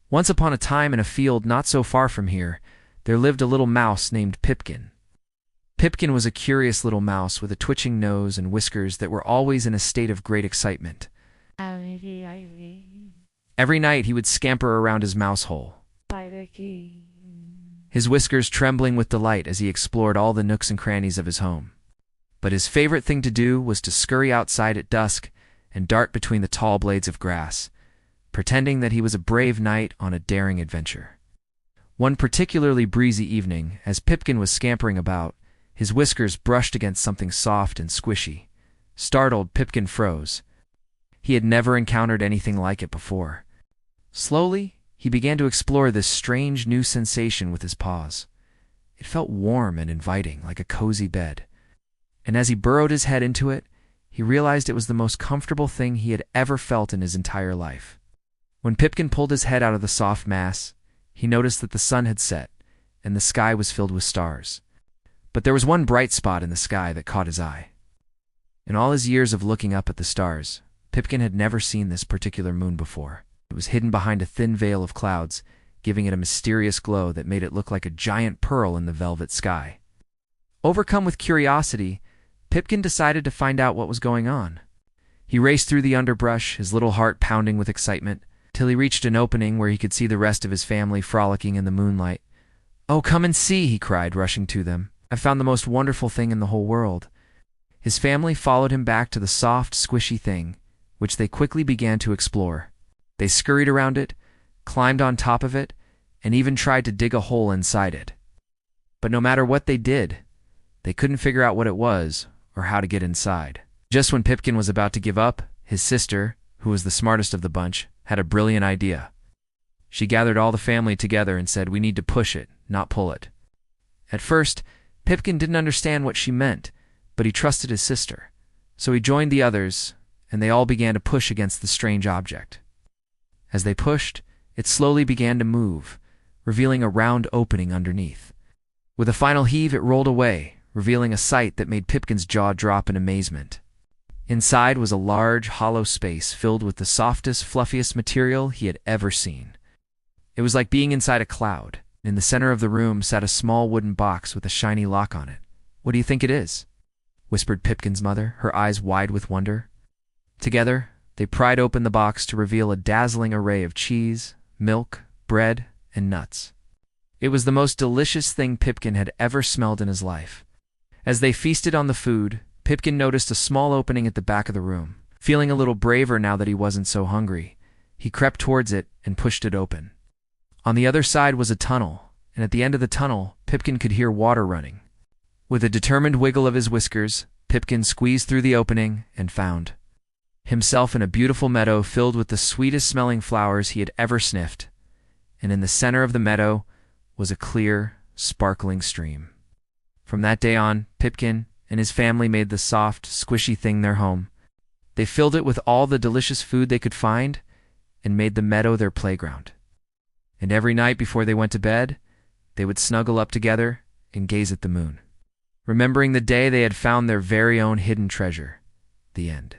Once upon a time in a field not so far from here, there lived a little mouse named Pipkin. Pipkin was a curious little mouse with a twitching nose and whiskers that were always in a state of great excitement. Every night he would scamper around his mouse hole, his whiskers trembling with delight as he explored all the nooks and crannies of his home. But his favorite thing to do was to scurry outside at dusk and dart between the tall blades of grass, pretending that he was a brave knight on a daring adventure. One particularly breezy evening, as Pipkin was scampering about, his whiskers brushed against something soft and squishy. Startled, Pipkin froze. He had never encountered anything like it before. Slowly, he began to explore this strange new sensation with his paws. It felt warm and inviting, like a cozy bed. And as he burrowed his head into it, he realized it was the most comfortable thing he had ever felt in his entire life. When Pipkin pulled his head out of the soft mass, he noticed that the sun had set, and the sky was filled with stars. But there was one bright spot in the sky that caught his eye. In all his years of looking up at the stars, Pipkin had never seen this particular moon before. It was hidden behind a thin veil of clouds, giving it a mysterious glow that made it look like a giant pearl in the velvet sky. Overcome with curiosity, Pipkin decided to find out what was going on. He raced through the underbrush, his little heart pounding with excitement, till he reached an opening where he could see the rest of his family frolicking in the moonlight. "Oh, come and see," he cried, rushing to them. "I've found the most wonderful thing in the whole world." His family followed him back to the soft, squishy thing, which they quickly began to explore. They scurried around it, climbed on top of it, and even tried to dig a hole inside it. But no matter what they did, they couldn't figure out what it was or how to get inside. Just when Pipkin was about to give up, his sister, who was the smartest of the bunch, had a brilliant idea. She gathered all the family together and said, "We need to push it, not pull it." At first, Pipkin didn't understand what she meant, but he trusted his sister. So he joined the others, and they all began to push against the strange object. As they pushed, it slowly began to move, revealing a round opening underneath. With a final heave, it rolled away, revealing a sight that made Pipkin's jaw drop in amazement. Inside was a large, hollow space filled with the softest, fluffiest material he had ever seen. It was like being inside a cloud. In the center of the room sat a small wooden box with a shiny lock on it. "What do you think it is?" whispered Pipkin's mother, her eyes wide with wonder. Together, they pried open the box to reveal a dazzling array of cheese, milk, bread, and nuts. It was the most delicious thing Pipkin had ever smelled in his life. As they feasted on the food, Pipkin noticed a small opening at the back of the room. Feeling a little braver now that he wasn't so hungry, he crept towards it and pushed it open. On the other side was a tunnel, and at the end of the tunnel, Pipkin could hear water running. With a determined wiggle of his whiskers, Pipkin squeezed through the opening and found himself in a beautiful meadow filled with the sweetest-smelling flowers he had ever sniffed, and in the center of the meadow was a clear, sparkling stream. From that day on, Pipkin and his family made the soft, squishy thing their home. They filled it with all the delicious food they could find and made the meadow their playground. And every night before they went to bed, they would snuggle up together and gaze at the moon, remembering the day they had found their very own hidden treasure. The end.